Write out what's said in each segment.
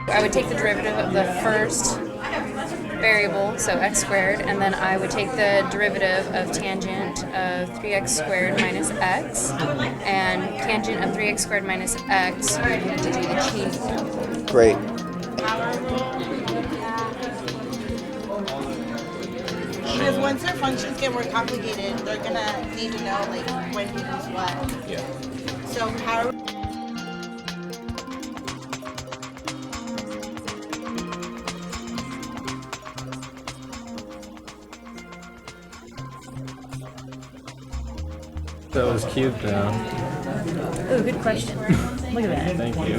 I would take the derivative of the first variable, so x squared, and then I would take the derivative of tangent of 3x squared minus x, and tangent of 3x squared minus x, we need to do the chain rule. Great. Because once their functions get more complicated, they're gonna need to know like when to use what. Yeah. So how That was cute though. Ooh, good question. Look at that. Thank you.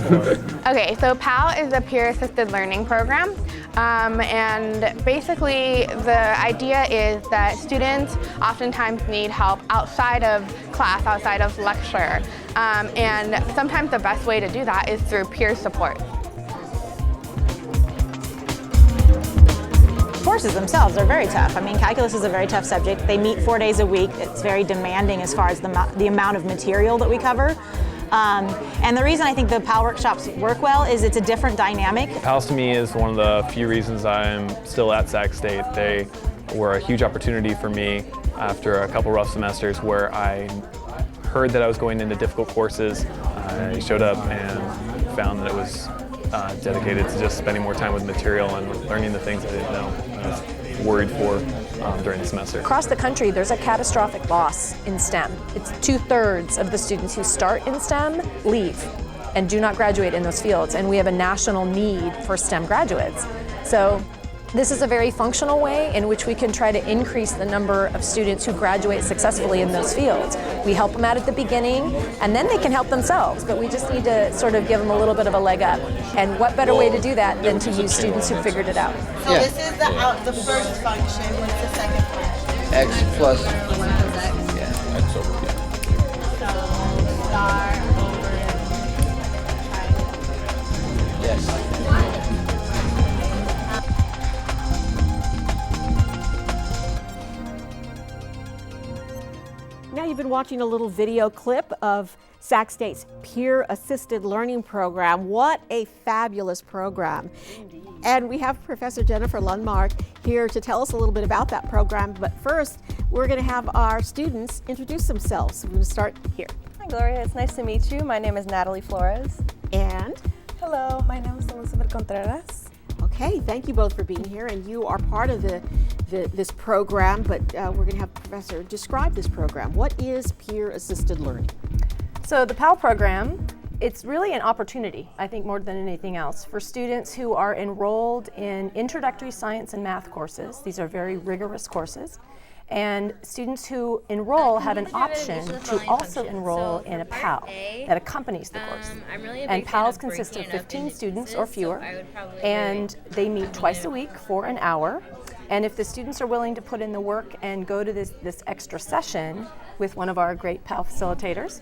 Okay, so PAL is a peer-assisted learning program. And basically the idea is that students oftentimes need help outside of class, outside of lecture. And sometimes the best way to do that is through peer support. Courses themselves are very tough. I mean, calculus is a very tough subject. They meet 4 days a week. It's very demanding as far as the amount of material that we cover. And the reason I think the PAL workshops work well is it's a different dynamic. PALs to me is one of the few reasons I'm still at Sac State. They were a huge opportunity for me after a couple rough semesters where I heard that I was going into difficult courses. I showed up and found that it was dedicated to just spending more time with material and learning the things I didn't know. I was worried for during the semester. Across the country, there's a catastrophic loss in STEM. It's 2/3 of the students who start in STEM leave and do not graduate in those fields, and we have a national need for STEM graduates. So this is a very functional way in which we can try to increase the number of students who graduate successfully in those fields. We help them out at the beginning, and then they can help themselves, but we just need to sort of give them a little bit of a leg up. And what better way to do that than to use students who figured it out? So this is the first function. What's the second function? X plus. Yeah. X over. Yeah. So star over triangle. Yes. Now you've been watching a little video clip of Sac State's peer-assisted learning program. What a fabulous program. And we have Professor Jennifer Lundmark here to tell us a little bit about that program. But first, we're going to have our students introduce themselves. We're going to start here. Hi Gloria, it's nice to meet you. My name is Natalie Flores. And? Hello, my name is Elizabeth Contreras. Okay, thank you both for being here, and you are part of this program, but we're going to have Professor describe this program. What is peer-assisted learning? So the PAL program, it's really an opportunity, I think more than anything else, for students who are enrolled in introductory science and math courses. These are very rigorous courses. And students who enroll have an option to also enroll in a PAL that accompanies the course. And PALs consist of 15 students or fewer, and they meet twice a week for an hour. And if the students are willing to put in the work and go to this extra session with one of our great PAL facilitators,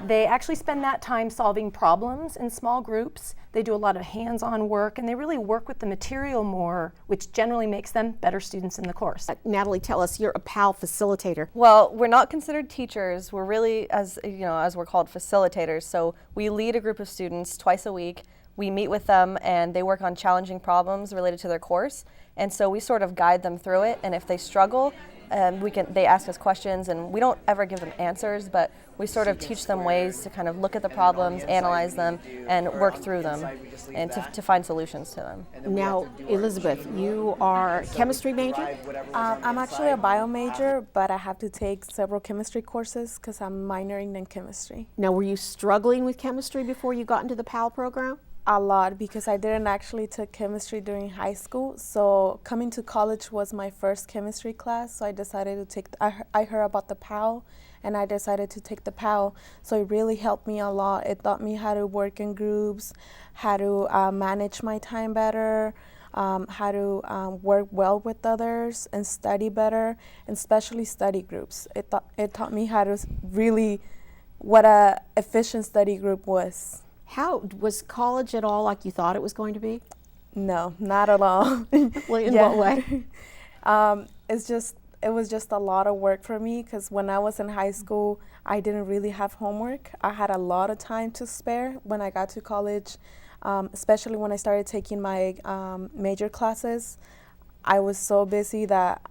they actually spend that time solving problems in small groups. They do a lot of hands-on work, and they really work with the material more, which generally makes them better students in the course. Natalie, tell us, you're a PAL facilitator. Well, we're not considered teachers. We're really, as we're called, facilitators. So we lead a group of students twice a week. We meet with them, and they work on challenging problems related to their course. And so we sort of guide them through it. And if they struggle, they ask us questions, and we don't ever give them answers, but we sort of teach them ways to kind of look at the problems, analyze them, and work through them, and to find solutions to them. Now, Elizabeth, you are a chemistry major? I'm actually a bio major, but I have to take several chemistry courses because I'm minoring in chemistry. Now, were you struggling with chemistry before you got into the PAL program? A lot, because I didn't actually take chemistry during high school. So coming to college was my first chemistry class. So I decided to take, I heard about the PAL and I decided to take the PAL. So it really helped me a lot. It taught me how to work in groups, how to manage my time better, how to work well with others and study better, and especially study groups. It taught me how to really, what a efficient study group was. How, was college at all like you thought it was going to be? No, not at all. Well, in what way? It's just, it was just a lot of work for me because when I was in high school, I didn't really have homework. I had a lot of time to spare when I got to college, especially when I started taking my major classes. I was so busy that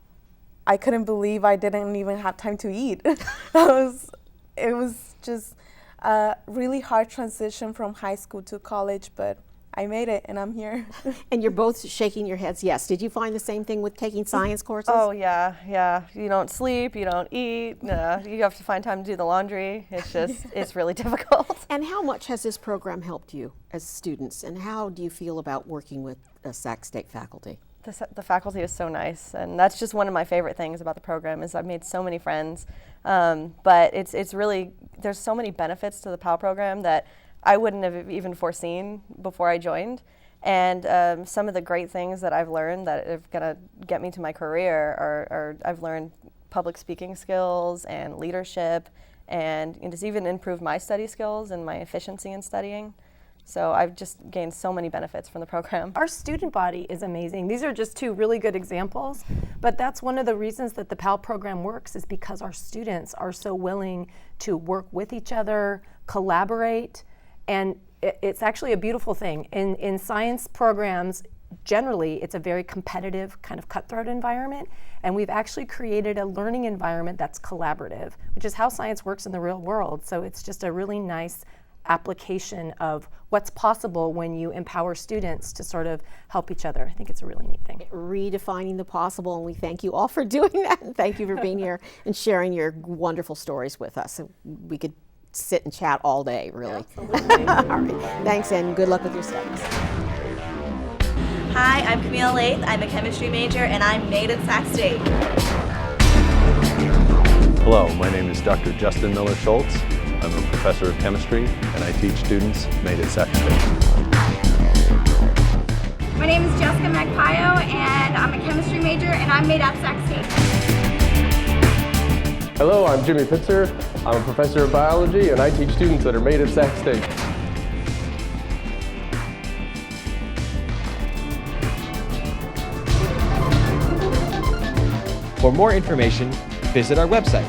I couldn't believe I didn't even have time to eat. It was just a really hard transition from high school to college, but I made it and I'm here. And you're both shaking your heads yes. Did you find the same thing with taking science courses? Oh yeah. You don't sleep, you don't eat, you have to find time to do the laundry. It's just, it's really difficult. And how much has this program helped you as students, and how do you feel about working with Sac State faculty? The faculty is so nice, and that's just one of my favorite things about the program is I've made so many friends, but it's really, there's so many benefits to the PAL program that I wouldn't have even foreseen before I joined. And some of the great things that I've learned that are gonna get me to my career are I've learned public speaking skills and leadership, and just even improved my study skills and my efficiency in studying. So I've just gained so many benefits from the program. Our student body is amazing. These are just two really good examples, but that's one of the reasons that the PAL program works is because our students are so willing to work with each other, collaborate, and it's actually a beautiful thing. In science programs, generally, it's a very competitive, kind of cutthroat environment, and we've actually created a learning environment that's collaborative, which is how science works in the real world. So it's just a really nice application of what's possible when you empower students to sort of help each other. I think it's a really neat thing. Redefining the possible, and we thank you all for doing that. And thank you for being here and sharing your wonderful stories with us. We could sit and chat all day, really. All right. Thanks, and good luck with your studies. Hi, I'm Camille Lath. I'm a chemistry major, and I'm made at Sac State. Hello, my name is Dr. Justin Miller-Schultz. I'm a professor of chemistry, and I teach students made at Sac State. My name is Jessica Magpayo, and I'm a chemistry major, and I'm made at Sac State. Hello, I'm Jimmy Pitzer. I'm a professor of biology, and I teach students that are made at Sac State. For more information, visit our website,